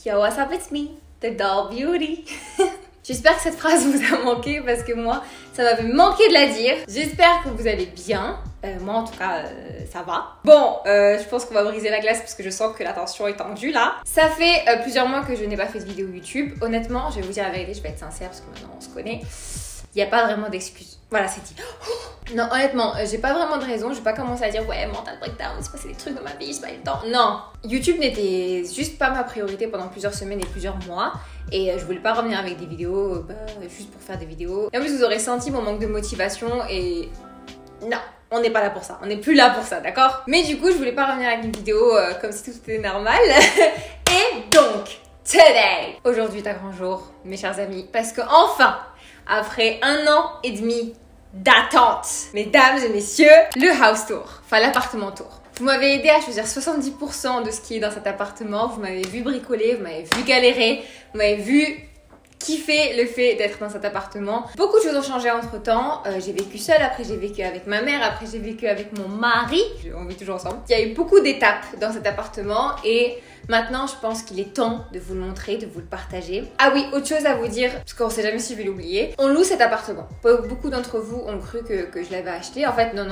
Yo, what's up, it's me, the doll beauty. J'espère que cette phrase vous a manqué parce que moi, ça m'avait manqué de la dire. J'espère que vous allez bien. Moi, en tout cas, ça va. Bon, je pense qu'on va briser la glace parce que je sens que la tension est tendue là. Ça fait plusieurs mois que je n'ai pas fait de vidéo YouTube. Honnêtement, je vais vous dire la vérité, je vais être sincère parce que maintenant on se connaît. Il n'y a pas vraiment d'excuses. Voilà, c'est dit. Non, honnêtement, j'ai pas vraiment de raison. Je vais pas commencer à dire ouais, mental breakdown, il s'est passé des trucs dans ma vie, j'ai pas eu le temps. Non, YouTube n'était juste pas ma priorité pendant plusieurs semaines et plusieurs mois. Et je voulais pas revenir avec des vidéos juste pour faire des vidéos. Et en plus, vous aurez senti mon manque de motivation et non, on n'est pas là pour ça. On n'est plus là pour ça, d'accord? Mais du coup, je voulais pas revenir avec une vidéo comme si tout était normal. Et donc, today, aujourd'hui est un grand jour, mes chers amis, parce que enfin, après 1 an et demi d'attente, mesdames et messieurs, le house tour, enfin l'appartement tour. Vous m'avez aidé à choisir 70% de ce qui est dans cet appartement, vous m'avez vu bricoler, vous m'avez vu galérer, vous m'avez vu kiffer le fait d'être dans cet appartement. Beaucoup de choses ont changé entre temps. J'ai vécu seule, après j'ai vécu avec ma mère, après j'ai vécu avec mon mari. On vit toujours ensemble. Il y a eu beaucoup d'étapes dans cet appartement et maintenant je pense qu'il est temps de vous le montrer, de vous le partager. Ah oui, autre chose à vous dire, parce qu'on sait jamais si je vais l'oublier. On loue cet appartement. Beaucoup d'entre vous ont cru que je l'avais acheté. En fait, non,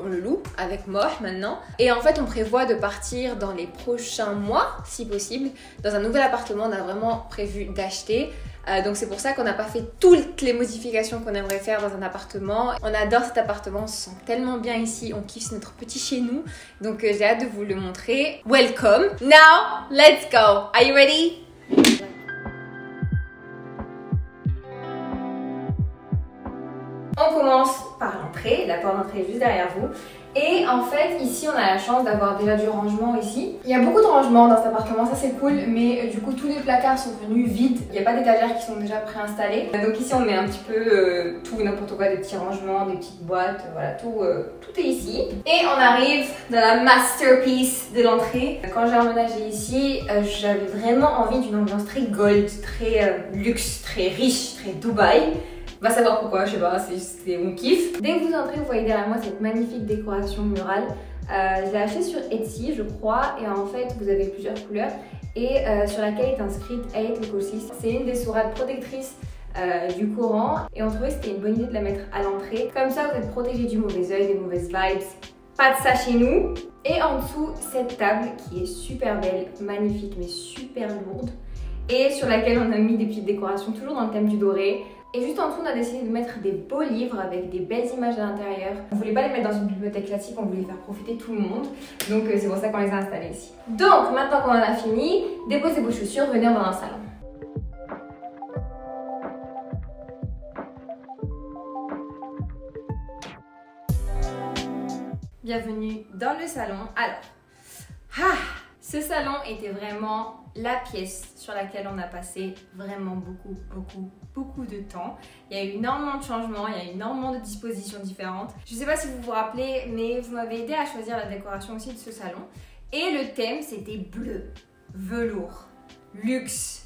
on le loue avec Moh maintenant. Et en fait, on prévoit de partir dans les prochains mois, si possible, dans un nouvel appartement. On a vraiment prévu d'acheter. Donc c'est pour ça qu'on n'a pas fait toutes les modifications qu'on aimerait faire dans un appartement. On adore cet appartement, on se sent tellement bien ici, on kiffe, c'est notre petit chez nous. Donc j'ai hâte de vous le montrer. Welcome! Now, let's go! Are you ready? On commence par l'entrée, la porte d'entrée est juste derrière vous. Et en fait, ici, on a la chance d'avoir déjà du rangement ici. Il y a beaucoup de rangement dans cet appartement, ça c'est cool, mais du coup, tous les placards sont venus vides. Il n'y a pas d'étagères qui sont déjà préinstallées. Donc ici, on met un petit peu tout, n'importe quoi, des petits rangements, des petites boîtes, voilà, tout est ici. Et on arrive dans la masterpiece de l'entrée. Quand j'ai emménagé ici, j'avais vraiment envie d'une ambiance très gold, très luxe, très riche, très Dubaï. Va savoir pourquoi, je sais pas, c'est mon kiff. Dès que vous entrez, vous voyez derrière moi cette magnifique décoration murale. Je l'ai achetée sur Etsy, je crois, et en fait, vous avez plusieurs couleurs et sur laquelle est inscrite Ayat Lekosis. C'est une des sourates protectrices du Coran et on trouvait que c'était une bonne idée de la mettre à l'entrée. Comme ça, vous êtes protégés du mauvais œil, des mauvaises vibes. Pas de ça chez nous. Et en dessous, cette table qui est super belle, magnifique, mais super lourde et sur laquelle on a mis des petites décorations, toujours dans le thème du doré. Et juste en dessous, on a décidé de mettre des beaux livres avec des belles images à l'intérieur. On voulait pas les mettre dans une bibliothèque classique, on voulait faire profiter tout le monde. Donc c'est pour ça qu'on les a installés ici. Donc maintenant qu'on en a fini, déposez vos chaussures, venez dans un salon. Bienvenue dans le salon. Alors, ce salon était vraiment la pièce sur laquelle on a passé vraiment beaucoup de temps. Il y a eu énormément de changements, il y a eu énormément de dispositions différentes. Je ne sais pas si vous vous rappelez, mais vous m'avez aidé à choisir la décoration aussi de ce salon. Et le thème, c'était bleu, velours, luxe,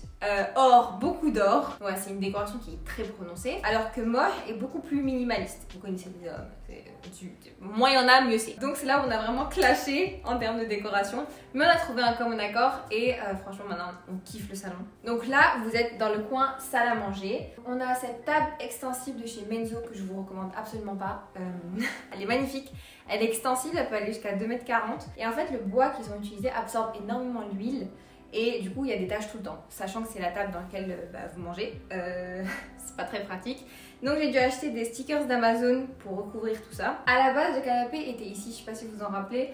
or, beaucoup d'or. Ouais, c'est une décoration qui est très prononcée. Alors que Moh est beaucoup plus minimaliste. Vous connaissez les hommes. Moins il y en a, mieux c'est. Donc c'est là où on a vraiment clashé en termes de décoration. Mais on a trouvé un commun accord et franchement maintenant on kiffe le salon. Donc là vous êtes dans le coin salle à manger. On a cette table extensible de chez Menzo que je vous recommande absolument pas. Elle est magnifique. Elle est extensible, elle peut aller jusqu'à 2,40 m. Et en fait le bois qu'ils ont utilisé absorbe énormément l'huile. Et du coup, il y a des taches tout le temps, sachant que c'est la table dans laquelle vous mangez. C'est pas très pratique. Donc, j'ai dû acheter des stickers d'Amazon pour recouvrir tout ça. À la base, le canapé était ici, je sais pas si vous vous en rappelez.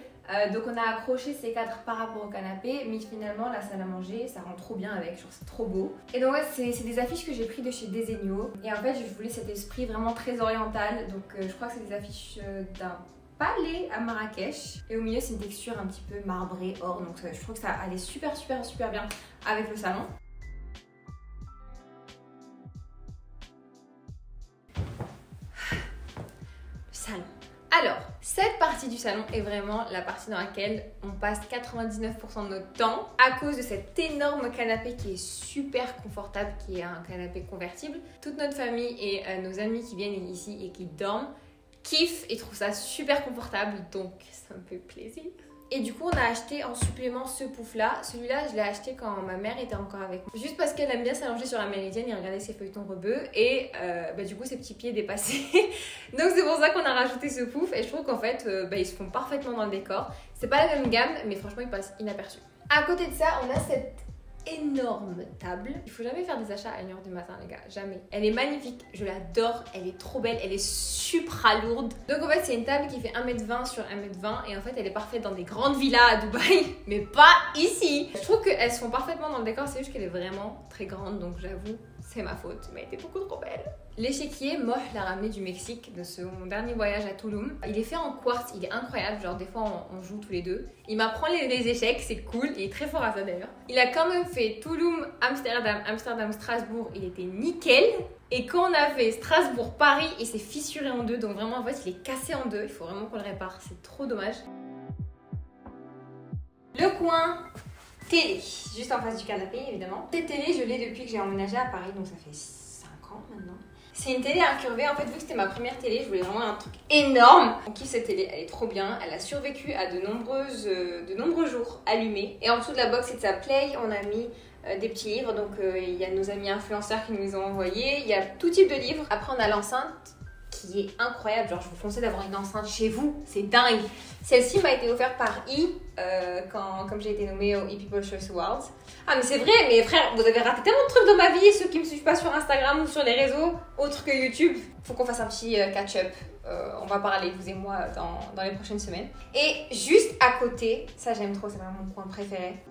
Donc, on a accroché ces cadres par rapport au canapé, mais finalement, la salle à manger, ça rend trop bien avec, genre c'est trop beau. Et donc, ouais, c'est des affiches que j'ai pris de chez Desenio. Et en fait, je voulais cet esprit vraiment très oriental. Donc, je crois que c'est des affiches d'un palais à Marrakech et au milieu c'est une texture un petit peu marbrée or, donc je trouve que ça allait super bien avec le salon. Le salon. Alors, cette partie du salon est vraiment la partie dans laquelle on passe 99% de notre temps à cause de cet énorme canapé qui est super confortable, qui est un canapé convertible. Toute notre famille et nos amis qui viennent ici et qui dorment kiffent et trouvent ça super confortable, donc ça me fait plaisir. Et du coup, on a acheté en supplément ce pouf-là. Celui-là, je l'ai acheté quand ma mère était encore avec moi. Juste parce qu'elle aime bien s'allonger sur la méridienne et regarder ses feuilletons rebeux. Et du coup, ses petits pieds dépassaient. Donc c'est pour ça qu'on a rajouté ce pouf. Et je trouve qu'en fait, ils se font parfaitement dans le décor. C'est pas la même gamme, mais franchement, ils passent inaperçus. À côté de ça, on a cette énorme table. Il faut jamais faire des achats à 1h du matin, les gars, jamais. Elle est magnifique, je l'adore, elle est trop belle, elle est supra lourde. Donc en fait, c'est une table qui fait 1m20 sur 1m20 et en fait, elle est parfaite dans des grandes villas à Dubaï, mais pas ici. Je trouve qu'elles se font parfaitement dans le décor, c'est juste qu'elle est vraiment très grande, donc j'avoue, c'est ma faute, mais elle était beaucoup trop belle. L'échiquier, Moh l'a ramené du Mexique de son dernier voyage à Tulum. Il est fait en quartz, il est incroyable, genre des fois on joue tous les deux. Il m'apprend les échecs, c'est cool, il est très fort à ça d'ailleurs. Il a quand même fait Tulum, Amsterdam, Amsterdam, Strasbourg, il était nickel. Et quand on a fait Strasbourg-Paris, il s'est fissuré en deux, donc vraiment en fait il est cassé en deux, il faut vraiment qu'on le répare, c'est trop dommage. Le coin télé, juste en face du canapé évidemment. Cette télé, je l'ai depuis que j'ai emménagé à Paris, donc ça fait 5 ans maintenant. C'est une télé incurvée, en fait vu que c'était ma première télé, je voulais vraiment un truc énorme. On kiffe cette télé, elle est trop bien, elle a survécu à de nombreux jours allumés. Et en dessous de la box et de sa play, on a mis des petits livres, donc il y a nos amis influenceurs qui nous les ont envoyés, il y a tout type de livres. Après on a l'enceinte qui est incroyable, genre je vous conseille d'avoir une enceinte chez vous, c'est dingue. Celle-ci m'a été offerte par comme j'ai été nommée au ePeople Choice Awards. Ah mais c'est vrai, mais frère, vous avez raté tellement de trucs dans ma vie, ceux qui me suivent pas sur Instagram ou sur les réseaux, autres que YouTube. Faut qu'on fasse un petit catch-up, on va parler vous et moi dans les prochaines semaines. Et juste à côté, ça j'aime trop, c'est vraiment mon coin préféré.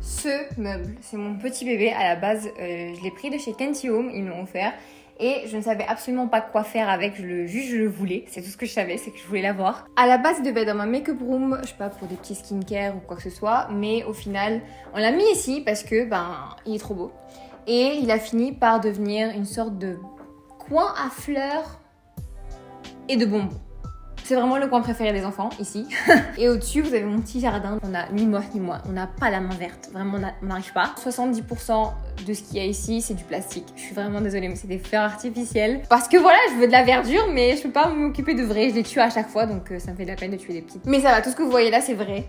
Ce meuble, c'est mon petit bébé à la base, je l'ai pris de chez Kenty Home, ils me l'ont offert et je ne savais absolument pas quoi faire avec, je le voulais, c'est tout ce que je savais, c'est que je voulais l'avoir. À la base il devait être dans ma make-up room, je sais pas, pour des petits skincare ou quoi que ce soit, mais au final on l'a mis ici parce que il est trop beau et il a fini par devenir une sorte de coin à fleurs et de bonbons. C'est vraiment le coin préféré des enfants, ici. Et au-dessus, vous avez mon petit jardin. On a ni moi, on n'a pas la main verte. Vraiment, on n'arrive pas. 70% de ce qu'il y a ici, c'est du plastique. Je suis vraiment désolée, mais c'est des fleurs artificielles. Parce que voilà, je veux de la verdure, mais je peux pas m'occuper de vrai. Je les tue à chaque fois, donc ça me fait de la peine de tuer des petites. Mais ça va, tout ce que vous voyez là, c'est vrai.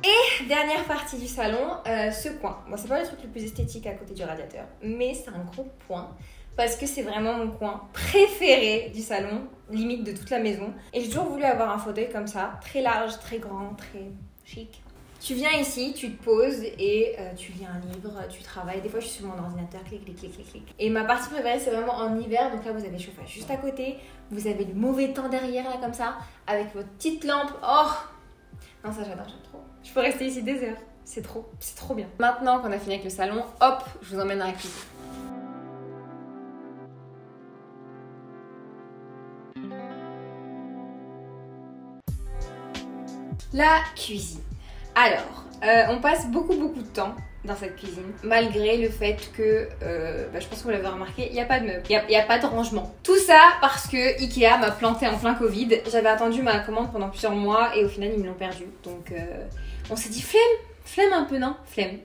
Et dernière partie du salon, ce coin. Bon, c'est pas le truc le plus esthétique à côté du radiateur, mais c'est un gros point. Parce que c'est vraiment mon coin préféré du salon, limite de toute la maison. Et j'ai toujours voulu avoir un fauteuil comme ça, très large, très grand, très chic. Tu viens ici, tu te poses et tu lis un livre, tu travailles. Des fois, je suis sur mon ordinateur, clic, clic, clic, clic, clic. Et ma partie préférée, c'est vraiment en hiver. Donc là, vous avez le chauffage juste à côté. Vous avez le mauvais temps derrière, là, comme ça, avec votre petite lampe. Oh! Non, ça, j'adore, j'aime trop. Je peux rester ici des heures. C'est trop bien. Maintenant qu'on a fini avec le salon, hop, je vous emmène dans la cuisine. La cuisine. Alors, on passe beaucoup de temps dans cette cuisine, malgré le fait que, je pense que vous l'avez remarqué, il n'y a pas de meubles, il n'y a pas de rangement. Tout ça parce que Ikea m'a planté en plein Covid. J'avais attendu ma commande pendant plusieurs mois et au final ils me l'ont perdu. Donc on s'est dit flemme un peu, non? Flemme.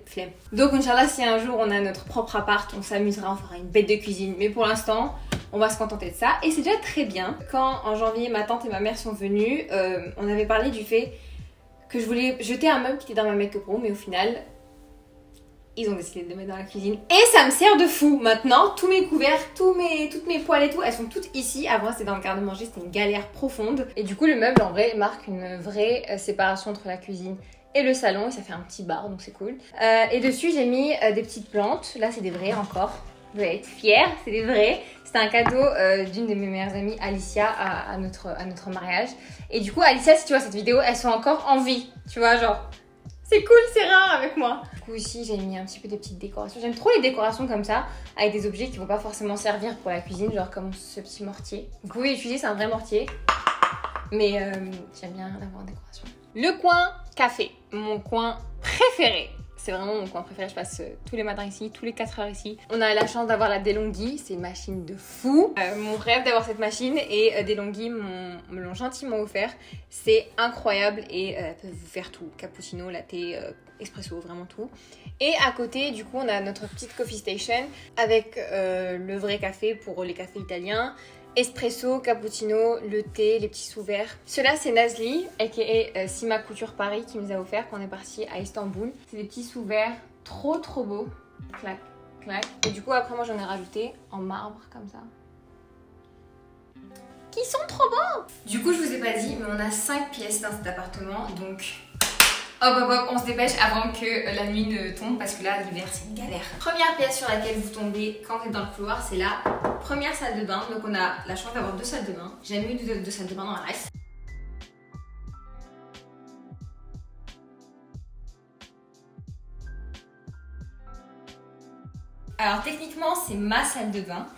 Donc Inch'Allah, si un jour on a notre propre appart, on s'amusera, on fera une bête de cuisine. Mais pour l'instant, on va se contenter de ça. Et c'est déjà très bien. Quand en janvier, ma tante et ma mère sont venues, on avait parlé du fait que je voulais jeter un meuble qui était dans ma make-up room, mais au final, ils ont décidé de le mettre dans la cuisine. Et ça me sert de fou. Maintenant, tous mes couverts, toutes mes poêles et tout, elles sont toutes ici. Avant, c'était dans le garde-manger, c'était une galère profonde. Et du coup, le meuble, en vrai, marque une vraie séparation entre la cuisine et le salon. Et ça fait un petit bar, donc c'est cool. Et dessus, j'ai mis des petites plantes. Là, c'est des vraies encore. Vous allez être fiers, c'est des vrais. C'était un cadeau d'une de mes meilleures amies, Alicia, à notre mariage. Et du coup, Alicia, si tu vois cette vidéo, elles sont encore en vie. Tu vois, genre, c'est cool, c'est rare avec moi. Du coup, ici, j'ai mis un petit peu des petites décorations. J'aime trop les décorations comme ça, avec des objets qui vont pas forcément servir pour la cuisine, genre comme ce petit mortier. Vous pouvez l'utiliser, c'est un vrai mortier. Mais j'aime bien l'avoir en décoration. Le coin café, mon coin préféré. C'est vraiment mon coin préféré, je passe tous les matins ici, tous les 4 heures ici. On a la chance d'avoir la DeLonghi, c'est une machine de fou. Mon rêve d'avoir cette machine et DeLonghi me l'ont gentiment offert. C'est incroyable et elles peuvent vous faire tout, cappuccino, latte, espresso, vraiment tout. Et à côté, du coup, on a notre petite coffee station avec le vrai café pour les cafés italiens. Espresso, cappuccino, le thé, les petits sous-verts. Cela c'est Nazli, aka Sima Couture Paris, qui nous a offert quand on est parti à Istanbul. C'est des petits sous-verts trop beaux. Clac, clac. Et du coup après moi j'en ai rajouté en marbre comme ça. Qui sont trop beaux. Du coup je vous ai pas dit, mais on a 5 pièces dans cet appartement, donc hop, on se dépêche avant que la nuit ne tombe parce que là l'hiver c'est une galère. Première pièce sur laquelle vous tombez quand vous êtes dans le couloir, c'est la première salle de bain. Donc on a la chance d'avoir 2 salles de bain. J'ai jamais eu de salle de bain dans ma life. Alors techniquement c'est ma salle de bain.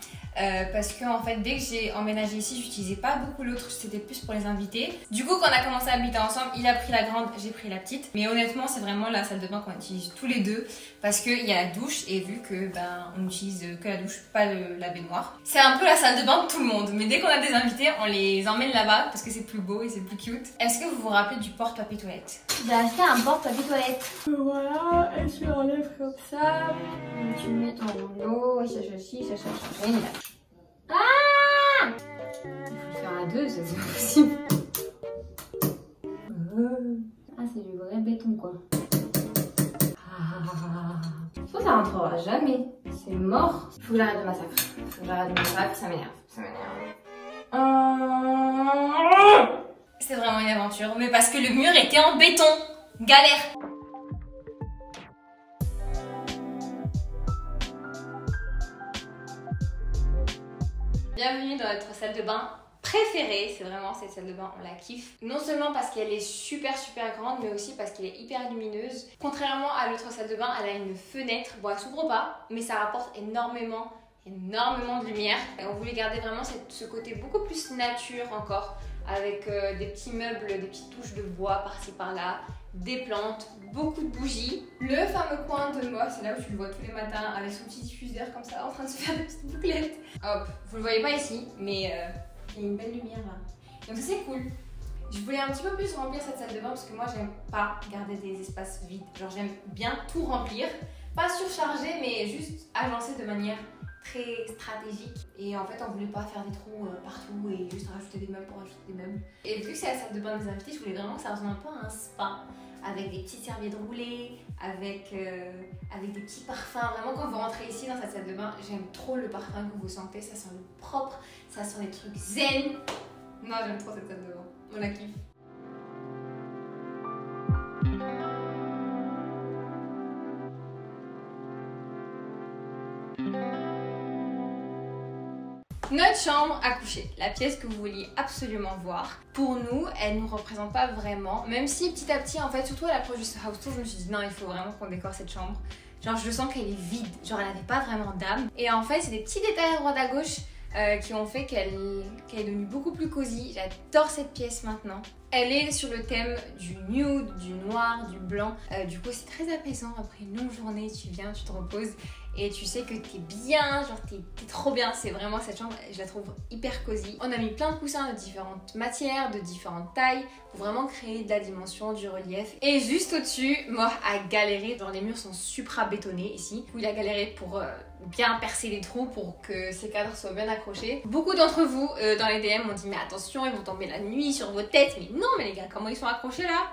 Parce que en fait dès que j'ai emménagé ici j'utilisais pas beaucoup l'autre, c'était plus pour les invités. Du coup quand on a commencé à habiter ensemble, il a pris la grande, j'ai pris la petite. Mais honnêtement c'est vraiment la salle de bain qu'on utilise tous les deux, parce qu'il y a la douche et vu que on n'utilise que la douche, pas la baignoire, c'est un peu la salle de bain de tout le monde. Mais dès qu'on a des invités on les emmène là-bas parce que c'est plus beau et c'est plus cute. Est-ce que vous vous rappelez du porte-papier toilette? J'ai acheté un porte-papier toilette. Voilà, et tu l'enlèves comme ça, et tu mets ton rouleau, et ça. Génial. Ah! Il faut le faire à 2, ça c'est pas possible. Ah, c'est du vrai béton quoi. Je pense que ça rentrera jamais. C'est mort. Il faut que j'arrête de massacrer. Ça m'énerve. C'est vraiment une aventure. Mais parce que le mur était en béton. Galère. Bienvenue dans notre salle de bain préférée, c'est vraiment cette salle de bain, on la kiffe. Non seulement parce qu'elle est super grande, mais aussi parce qu'elle est hyper lumineuse. Contrairement à l'autre salle de bain, elle a une fenêtre. Bon, elle s'ouvre pas, mais ça rapporte énormément de lumière. Et on voulait garder vraiment ce côté beaucoup plus nature encore, avec des petits meubles, des petites touches de bois par-ci par-là, des plantes, beaucoup de bougies. Le fameux coin de moi, c'est là où tu le vois tous les matins avec son petit diffuseur comme ça en train de se faire des petites bouclettes. Hop, vous le voyez pas ici, mais il y a une belle lumière là. Donc ça c'est cool. Je voulais un petit peu plus remplir cette salle de bain parce que moi j'aime pas garder des espaces vides. Genre j'aime bien tout remplir, pas surcharger mais juste agencer de manière très stratégique. Et en fait on voulait pas faire des trous partout et juste rajouter des meubles pour rajouter des meubles. Et vu que c'est la salle de bain des invités, je voulais vraiment que ça ressemble un peu à un spa, avec des petites serviettes roulées, avec des petits parfums. Vraiment quand vous rentrez ici dans cette salle de bain, j'aime trop le parfum que vous sentez, ça sent le propre, ça sent les trucs zen. Non, j'aime trop cette salle de bain, on la kiffe. Notre chambre à coucher, la pièce que vous vouliez absolument voir. Pour nous, elle nous représente pas vraiment, même si petit à petit, en fait, surtout à l'approche du house tour, je me suis dit non, il faut vraiment qu'on décore cette chambre. Genre, je sens qu'elle est vide, genre elle avait pas vraiment d'âme. Et en fait, c'est des petits détails à droite à gauche qui ont fait qu'elle est devenue beaucoup plus cosy. J'adore cette pièce maintenant. Elle est sur le thème du nude, du noir, du blanc. Du coup, c'est très apaisant. Après une longue journée, tu viens, tu te reposes et tu sais que t'es bien, genre t'es trop bien. C'est vraiment cette chambre, je la trouve hyper cosy. On a mis plein de coussins de différentes matières, de différentes tailles pour vraiment créer de la dimension, du relief. Et juste au-dessus, moi a galéré. Genre les murs sont supra bétonnés ici. Du coup, il a galéré pour bien percer les trous pour que ces cadres soient bien accrochés. Beaucoup d'entre vous dans les DM m'ont dit mais attention, ils vont tomber la nuit sur vos têtes. Mais non, mais les gars, comment ils sont accrochés là?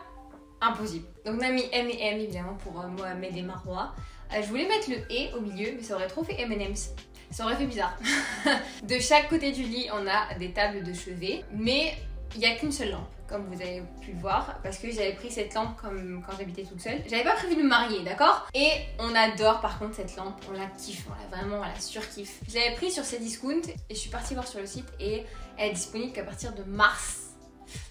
Impossible. Donc on a mis M et M évidemment pour Mohamed et Marwa. Je voulais mettre le et au milieu, mais ça aurait trop fait M&M's. Ça aurait fait bizarre. De chaque côté du lit, on a des tables de chevet, mais il n'y a qu'une seule lampe, comme vous avez pu le voir, parce que j'avais pris cette lampe comme quand j'habitais toute seule. J'avais pas prévu de me marier, d'accord? Et on adore par contre cette lampe, on la kiffe, on la surkiffe. Je l'avais prise sur Cdiscount et je suis partie voir sur le site et elle est disponible qu'à partir de mars.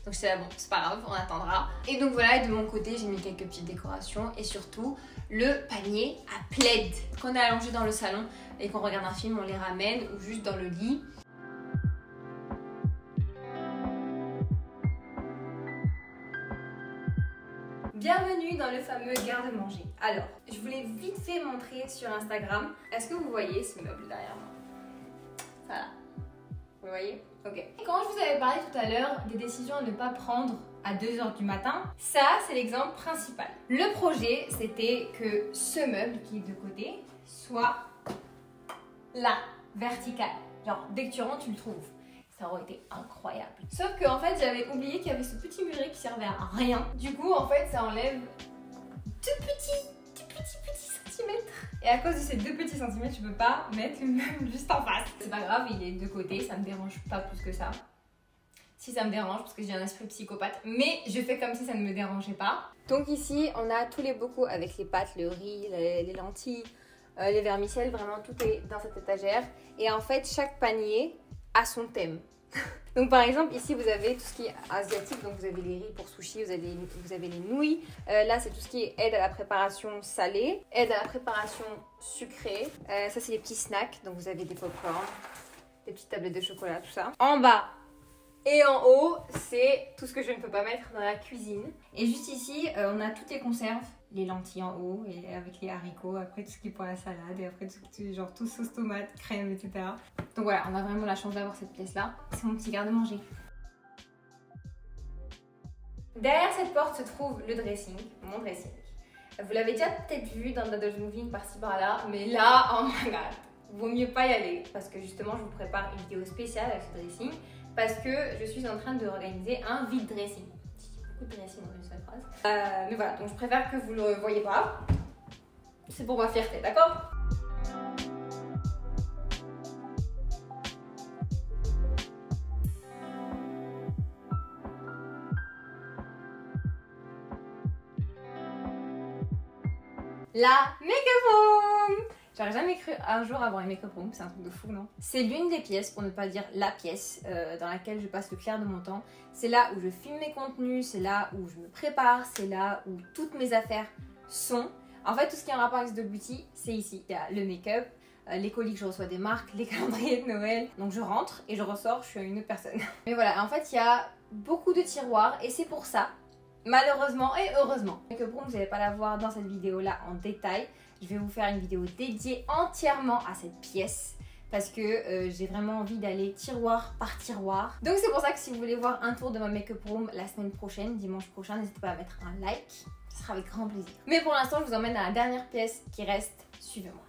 Donc c'est bon, c'est pas grave, on attendra. Et donc voilà, et de mon côté, j'ai mis quelques petites décorations et surtout le panier à plaid. Quand on est allongé dans le salon et qu'on regarde un film, on les ramène ou juste dans le lit. Bienvenue dans le fameux garde-manger. Alors, je voulais vite fait montrer sur Instagram. Est-ce que vous voyez ce meuble derrière moi? Voilà. Vous le voyez? Ok. Quand je vous avais parlé tout à l'heure des décisions à ne pas prendre à 2 h du matin, ça c'est l'exemple principal. Le projet, c'était que ce meuble qui est de côté soit là, vertical. Genre, dès que tu rentres, tu le trouves. Ça aurait été incroyable. Sauf que en fait, j'avais oublié qu'il y avait ce petit muret qui servait à rien. Du coup, en fait, ça enlève 2 petits centimètres. Et à cause de ces 2 petits centimètres, je peux pas mettre le meuble juste en face. C'est pas grave, il est de côté, ça me dérange pas plus que ça. Si ça me dérange, parce que j'ai un esprit psychopathe, mais je fais comme si ça ne me dérangeait pas. Donc ici, on a tous les bocaux avec les pâtes, le riz, les lentilles, les vermicelles, vraiment tout est dans cette étagère. Et en fait, chaque panier a son thème. Donc par exemple ici vous avez tout ce qui est asiatique, donc vous avez les riz pour sushi, vous avez les nouilles, là c'est tout ce qui est aide à la préparation salée, aide à la préparation sucrée, ça c'est les petits snacks, donc vous avez des pop-corn, des petites tablettes de chocolat, tout ça. En bas et en haut c'est tout ce que je ne peux pas mettre dans la cuisine. Et juste ici on a toutes les conserves, les lentilles en haut et avec les haricots, après tout ce qui est pour la salade et après genre tout sauce tomate, crème, etc. Donc voilà, on a vraiment la chance d'avoir cette pièce là. C'est mon petit garde-manger. Derrière cette porte se trouve le dressing, mon dressing. Vous l'avez déjà peut-être vu dans Dado's Moving par-ci par-là, mais là, oh my god, vaut mieux pas y aller parce que justement je vous prépare une vidéo spéciale avec ce dressing parce que je suis en train de organiser un vide dressing. De dressing dans une seule phrase. Mais voilà, donc je préfère que vous le voyez pas. C'est pour ma fierté, d'accord? La make-up room! J'aurais jamais cru un jour avoir une make-up room, c'est un truc de fou, non? C'est l'une des pièces, pour ne pas dire la pièce, dans laquelle je passe le clair de mon temps. C'est là où je filme mes contenus, c'est là où je me prépare, c'est là où toutes mes affaires sont. En fait, tout ce qui est en rapport avec ce beauty, c'est ici. Il y a le make-up, les colis que je reçois des marques, les calendriers de Noël. Donc je rentre et je ressors, je suis une autre personne. Mais voilà, en fait, il y a beaucoup de tiroirs et c'est pour ça, malheureusement et heureusement, que pour vous n'allez pas la voir dans cette vidéo là en détail. Je vais vous faire une vidéo dédiée entièrement à cette pièce parce que j'ai vraiment envie d'aller tiroir par tiroir. Donc c'est pour ça que si vous voulez voir un tour de ma make-up room la semaine prochaine, dimanche prochain, n'hésitez pas à mettre un like, ce sera avec grand plaisir. Mais pour l'instant je vous emmène à la dernière pièce qui reste, suivez-moi.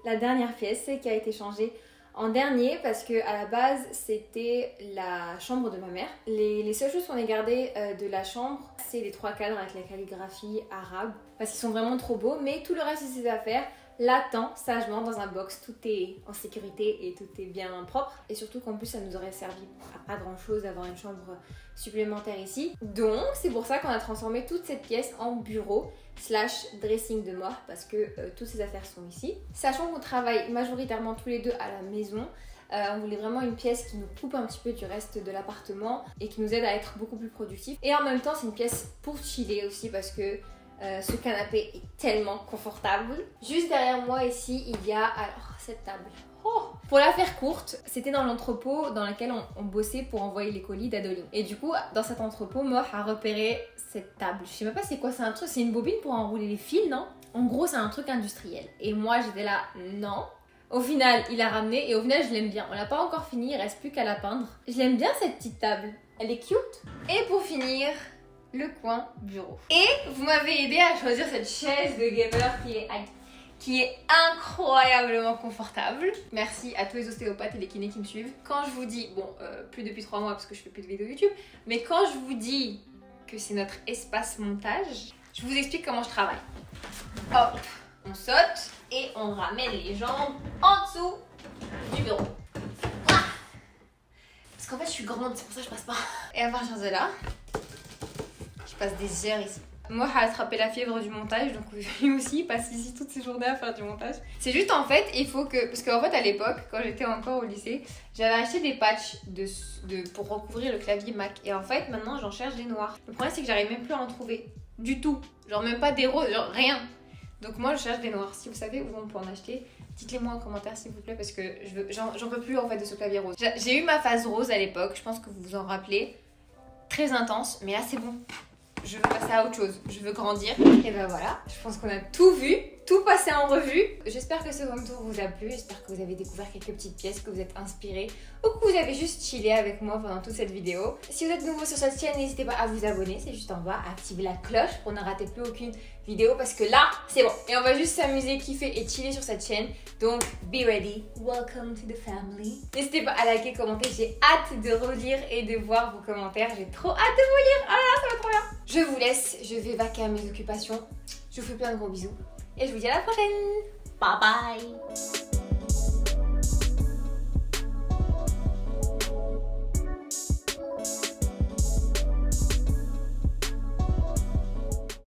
La dernière pièce qui a été changée en dernier parce que à la base c'était la chambre de ma mère. Les seules choses qu'on ait gardées de la chambre, c'est les 3 cadres avec la calligraphie arabe parce qu'ils sont vraiment trop beaux, mais tout le reste de ces affaires l'attend sagement dans un box. Tout est en sécurité et tout est bien propre et surtout qu'en plus ça nous aurait servi à pas grand chose d'avoir une chambre supplémentaire ici. Donc c'est pour ça qu'on a transformé toute cette pièce en bureau / dressing de moi parce que toutes ces affaires sont ici. Sachant qu'on travaille majoritairement tous les deux à la maison, on voulait vraiment une pièce qui nous coupe un petit peu du reste de l'appartement et qui nous aide à être beaucoup plus productifs. Et en même temps c'est une pièce pour chiller aussi parce que ce canapé est tellement confortable. Juste derrière moi ici, il y a alors cette table. Oh, pour la faire courte, c'était dans l'entrepôt dans lequel on bossait pour envoyer les colis d'Adeline. Et du coup, dans cet entrepôt, Moh a repéré cette table. Je sais même pas c'est quoi, c'est un truc, c'est une bobine pour enrouler les fils, non? En gros, c'est un truc industriel. Et moi, j'étais là, non. Au final, il a ramené et au final, je l'aime bien. On l'a pas encore fini, il reste plus qu'à la peindre. Je l'aime bien cette petite table. Elle est cute. Et pour finir, le coin bureau. Et vous m'avez aidé à choisir cette chaise de gamer qui est incroyablement confortable. Merci à tous les ostéopathes et les kinés qui me suivent. Quand je vous dis, bon, plus depuis 3 mois parce que je fais plus de vidéos YouTube, mais quand je vous dis que c'est notre espace montage, je vous explique comment je travaille. Hop, on saute et on ramène les jambes en dessous du bureau. Ah, parce qu'en fait, je suis grande, c'est pour ça que je passe pas. Et à partir de là, je passe des heures ici. Moi, j'ai attrapé la fièvre du montage, donc lui aussi, il passe ici toutes ses journées à faire du montage. C'est juste en fait, il faut que... Parce qu'en fait, à l'époque, quand j'étais encore au lycée, j'avais acheté des patchs pour recouvrir le clavier Mac. Et en fait, maintenant, j'en cherche des noirs. Le problème, c'est que j'arrive même plus à en trouver. du tout. Genre même pas des roses, genre rien. Donc moi je cherche des noirs. Si vous savez où on peut en acheter, dites-les moi en commentaire s'il vous plaît parce que j'en peux plus en fait de ce clavier rose. J'ai eu ma phase rose à l'époque, je pense que vous vous en rappelez. Très intense, mais là c'est bon. Je veux passer à autre chose, je veux grandir. Et ben voilà, je pense qu'on a tout vu, tout passé en revue. J'espère que ce home tour vous a plu, j'espère que vous avez découvert quelques petites pièces, que vous êtes inspirés ou que vous avez juste chillé avec moi pendant toute cette vidéo. Si vous êtes nouveau sur cette chaîne, n'hésitez pas à vous abonner, c'est juste en bas, à activer la cloche pour ne rater plus aucune vidéo parce que là, c'est bon. Et on va juste s'amuser, kiffer et chiller sur cette chaîne. Donc, be ready, welcome to the family. N'hésitez pas à liker, commenter, j'ai hâte de relire et de voir vos commentaires. J'ai trop hâte de vous lire, ah là, ça va trop bien. Je vous laisse, je vais vaquer à mes occupations. Je vous fais plein de gros bisous et je vous dis à la prochaine. Bye bye.